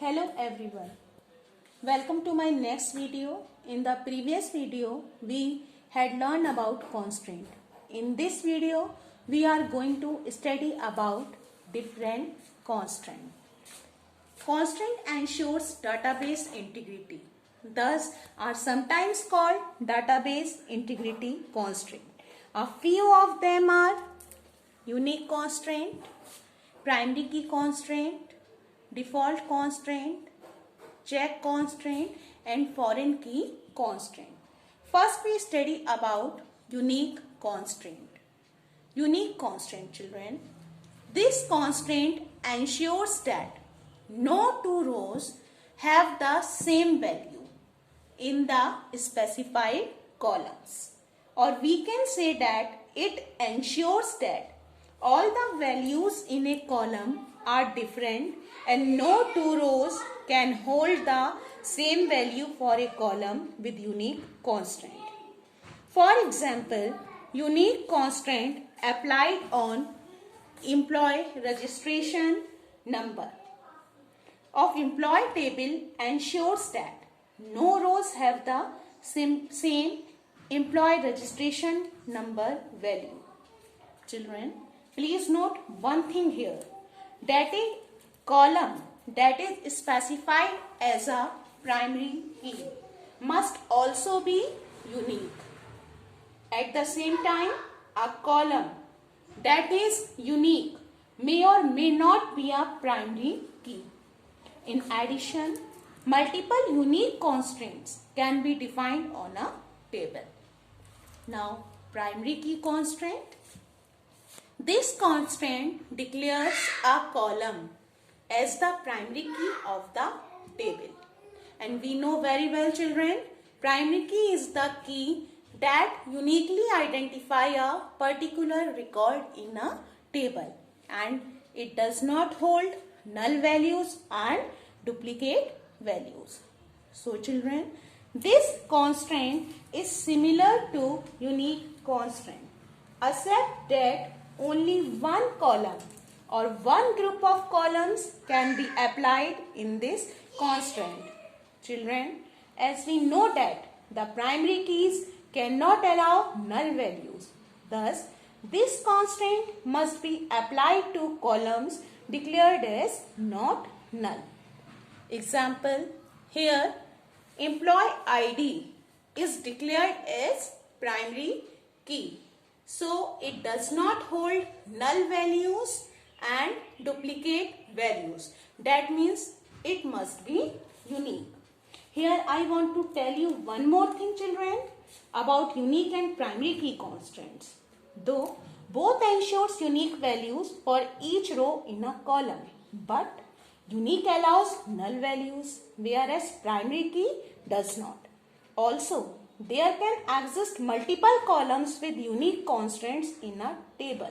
Hello everyone, welcome to my next video. In the previous video we had learned about constraint. In this video we are going to study about different constraint. Constraint ensures database integrity, thus are sometimes called database integrity constraint. A few of them are unique constraint, primary key constraint, default constraint, check constraint and foreign key constraint. First we study about unique constraint. Unique constraint, children. This constraint ensures that no two rows have the same value in the specified columns. Or we can say that it ensures that all the values in a column are different and no two rows can hold the same value for a column with unique constraint. For example, unique constraint applied on employee registration number of employee table ensures that no rows have the same employee registration number value. Children, please note one thing here, that a column that is specified as a primary key must also be unique. At the same time, a column that is unique may or may not be a primary key. In addition, multiple unique constraints can be defined on a table. Now, primary key constraint. This constraint declares a column as the primary key of the table. And we know very well, children, primary key is the key that uniquely identify a particular record in a table. And it does not hold null values and duplicate values. So, children, this constraint is similar to unique constraint, except that only one column or one group of columns can be applied in this constraint. Children, as we know that the primary keys cannot allow null values, thus this constraint must be applied to columns declared as not null. Example, here employee ID is declared as primary key. So, it does not hold null values and duplicate values. That means it must be unique. Here I want to tell you one more thing, children, about unique and primary key constraints. Though both ensures unique values for each row in a column, but unique allows null values, whereas primary key does not. Also, there can exist multiple columns with unique constraints in a table,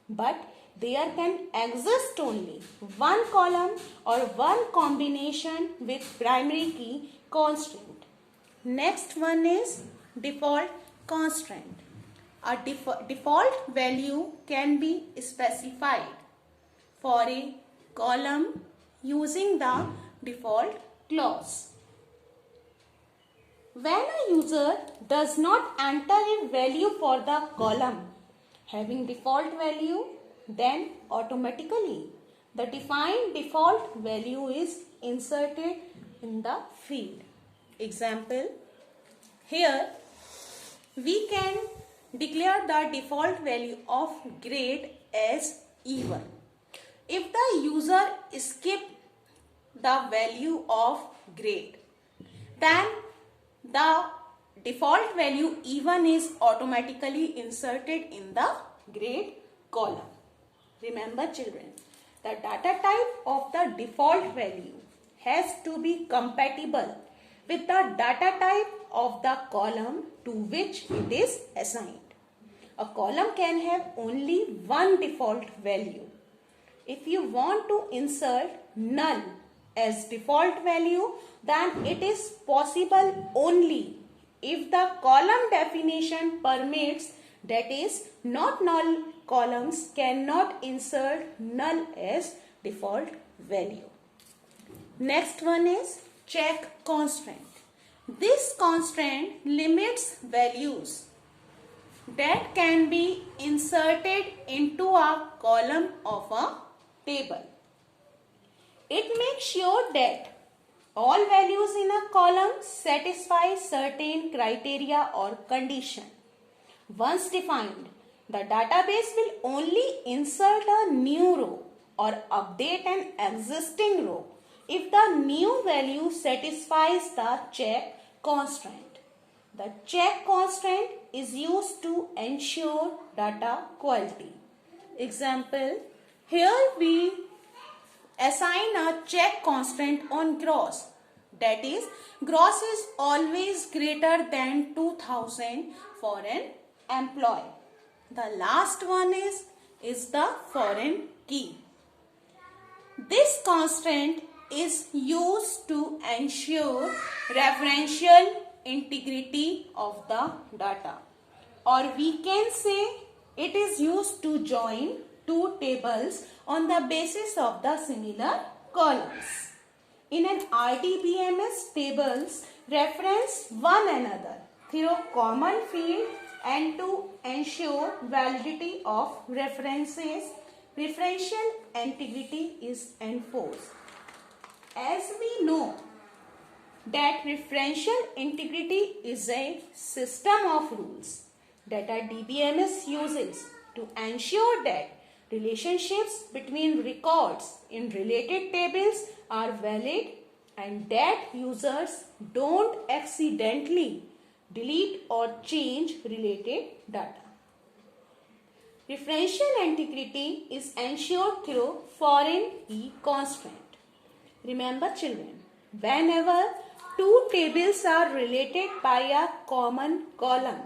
but there can exist only one column or one combination with primary key constraint. Next one is default constraint. A default value can be specified for a column using the default clause. When a user does not enter a value for the column having default value, then automatically the defined default value is inserted in the field. Example, here we can declare the default value of grade as E1. If the user skips the value of grade, then the default value E1 is automatically inserted in the grade column. Remember, children, the data type of the default value has to be compatible with the data type of the column to which it is assigned. A column can have only one default value. If you want to insert null as default value, then it is possible only if the column definition permits, that is, not null columns cannot insert null as default value. Next one is check constraint. This constraint limits values that can be inserted into a column of a table. It makes sure that all values in a column satisfy certain criteria or condition. Once defined, the database will only insert a new row or update an existing row if the new value satisfies the check constraint. The check constraint is used to ensure data quality. Example, here we assign a check constraint on gross. That is, gross is always greater than 2000 for an employee. The last one is the foreign key. This constraint is used to ensure referential integrity of the data, or we can say it is used to join two tables on the basis of the similar columns. In an RDBMS, tables reference one another through a common field, and to ensure validity of references, referential integrity is enforced. As we know that referential integrity is a system of rules that a DBMS uses to ensure that relationships between records in related tables are valid and that users don't accidentally delete or change related data. Referential integrity is ensured through foreign key constraint. Remember children, whenever two tables are related by a common column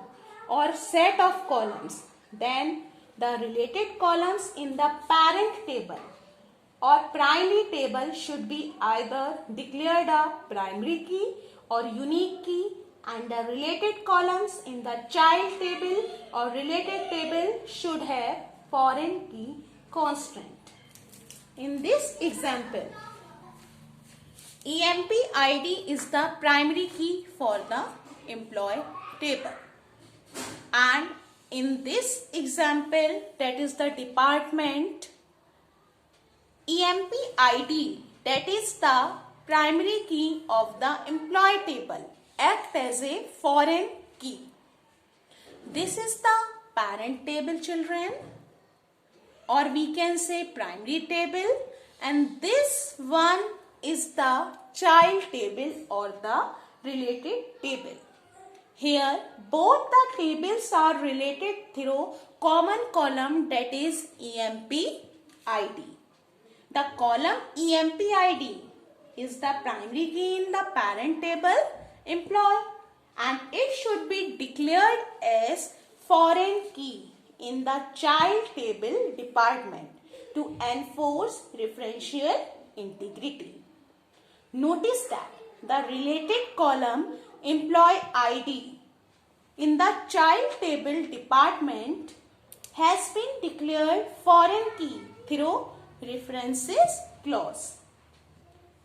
or set of columns, then the related columns in the parent table or primary table should be either declared a primary key or unique key, and the related columns in the child table or related table should have foreign key constraint. In this example, EMP ID is the primary key for the employee table, and in this example, that is the department, EMP ID, that is the primary key of the employee table, act as a foreign key. This is the parent table children, or we can say primary table, and this one is the child table or the related table. Here both the tables are related through common column, that is EMP ID. The column EMP ID is the primary key in the parent table employee, and it should be declared as foreign key in the child table department to enforce referential integrity. Notice that the related column employee ID in the child table department has been declared foreign key through references clause.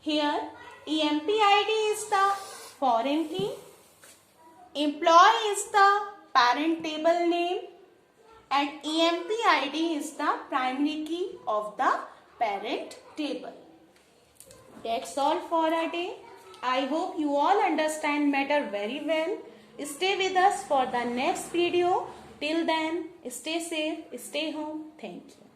Here EMP ID is the foreign key, employee is the parent table name, and EMP ID is the primary key of the parent table. That's all for a day. I hope you all understand matter very well. Stay with us for the next video. Till then, stay safe, stay home. Thank you.